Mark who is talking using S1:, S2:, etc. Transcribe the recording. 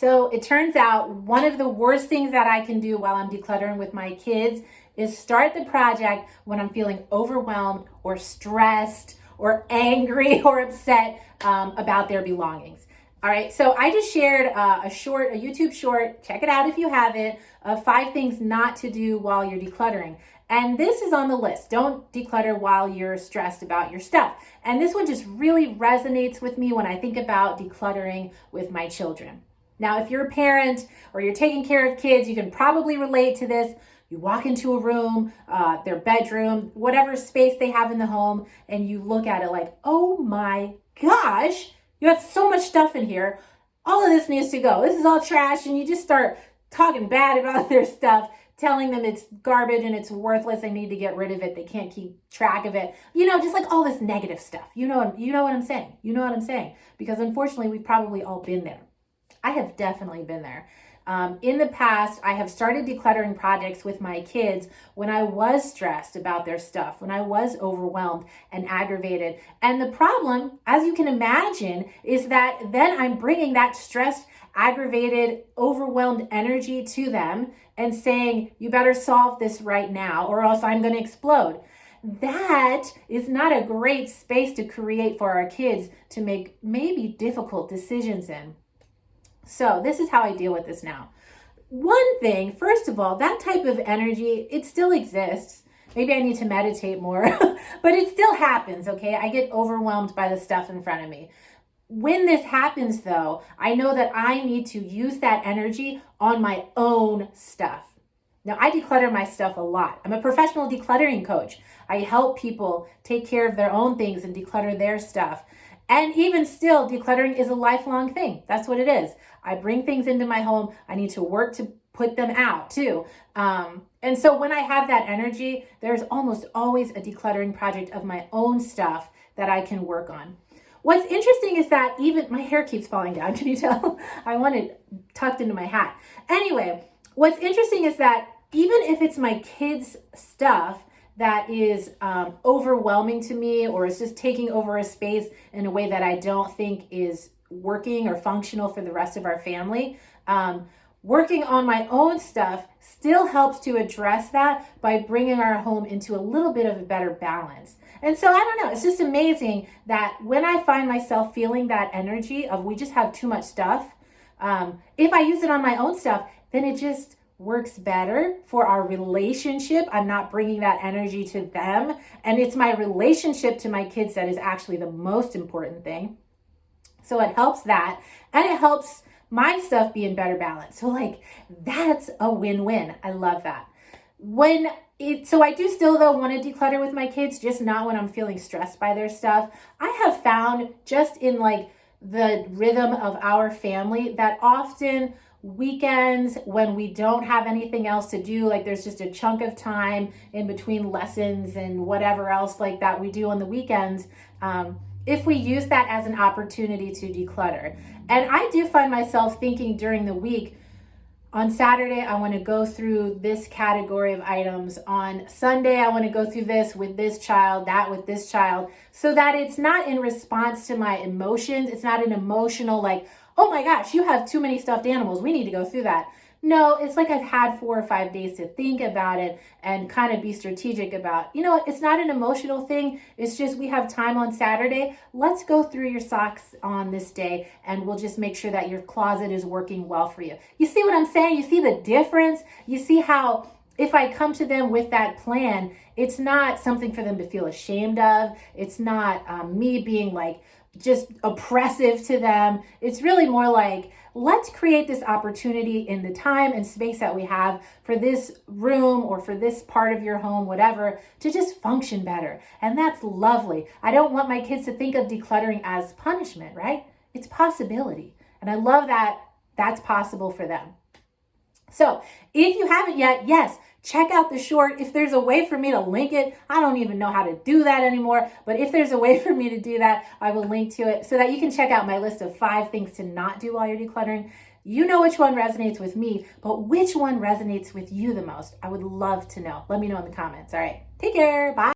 S1: So it turns out one of the worst things that I can do while I'm decluttering with my kids is start the project when I'm feeling overwhelmed or stressed or angry or upset about their belongings. All right, so I just shared a YouTube short, check it out if you haven't, of 5 things not to do while you're decluttering. And this is on the list. Don't declutter while you're stressed about your stuff. And this one just really resonates with me when I think about decluttering with my children. Now, if you're a parent or you're taking care of kids, you can probably relate to this. You walk into a room, their bedroom, whatever space they have in the home, and you look at it like, oh my gosh, you have so much stuff in here. All of this needs to go. This is all trash. And you just start talking bad about their stuff, telling them it's garbage and it's worthless. They need to get rid of it. They can't keep track of it. Just like all this negative stuff. You know what I'm saying? You know what I'm saying? Because unfortunately, we've probably all been there. I have definitely been there. In the past, I have started decluttering projects with my kids when I was stressed about their stuff, when I was overwhelmed and aggravated. And the problem, as you can imagine, is that then I'm bringing that stressed, aggravated, overwhelmed energy to them and saying, you better solve this right now or else I'm going to explode. That is not a great space to create for our kids to make maybe difficult decisions in. So this is how I deal with this now. One thing, first of all, that type of energy, it still exists. Maybe I need to meditate more, but it still happens, okay? I get overwhelmed by the stuff in front of me. When this happens, though, I know that I need to use that energy on my own stuff. Now, I declutter my stuff a lot. I'm a professional decluttering coach. I help people take care of their own things and declutter their stuff. And even still, decluttering is a lifelong thing. That's what it is. I bring things into my home. I need to work to put them out too. And so when I have that energy, there's almost always a decluttering project of my own stuff that I can work on. What's interesting is that even my hair keeps falling down. Can you tell? I want it tucked into my hat. Anyway, what's interesting is that even if it's my kids' stuff that is overwhelming to me or is just taking over a space in a way that I don't think is working or functional for the rest of our family, working on my own stuff still helps to address that by bringing our home into a little bit of a better balance. And so I don't know, it's just amazing that when I find myself feeling that energy of we just have too much stuff, if I use it on my own stuff, then it just works better for our relationship. I'm not bringing that energy to them. And it's my relationship to my kids that is actually the most important thing. So it helps that. And it helps my stuff be in better balance. So that's a win-win. I love that. So I do still though want to declutter with my kids, just not when I'm feeling stressed by their stuff. I have found just in the rhythm of our family that often weekends when we don't have anything else to do, there's just a chunk of time in between lessons and whatever else like that we do on the weekends, if we use that as an opportunity to declutter. And I do find myself thinking during the week, on Saturday, I want to go through this category of items. On Sunday, I want to go through this with this child, that with this child, so that it's not in response to my emotions. It's not an emotional oh my gosh, you have too many stuffed animals. We need to go through that. No, it's I've had 4 or 5 days to think about it and kind of be strategic about, it's not an emotional thing. It's just we have time on Saturday. Let's go through your socks on this day and we'll just make sure that your closet is working well for you. You see what I'm saying? You see the difference? You see how if I come to them with that plan, it's not something for them to feel ashamed of. It's not me being just oppressive to them. It's really more let's create this opportunity in the time and space that we have for this room or for this part of your home, whatever, to just function better. And that's lovely. I don't want my kids to think of decluttering as punishment, right? It's possibility. And I love that that's possible for them. So if you haven't yet, yes, check out the short. If there's a way for me to link it, I don't even know how to do that anymore. But if there's a way for me to do that, I will link to it so that you can check out my list of 5 things to not do while you're decluttering. You know which one resonates with me, but which one resonates with you the most? I would love to know. Let me know in the comments. All right. Take care. Bye.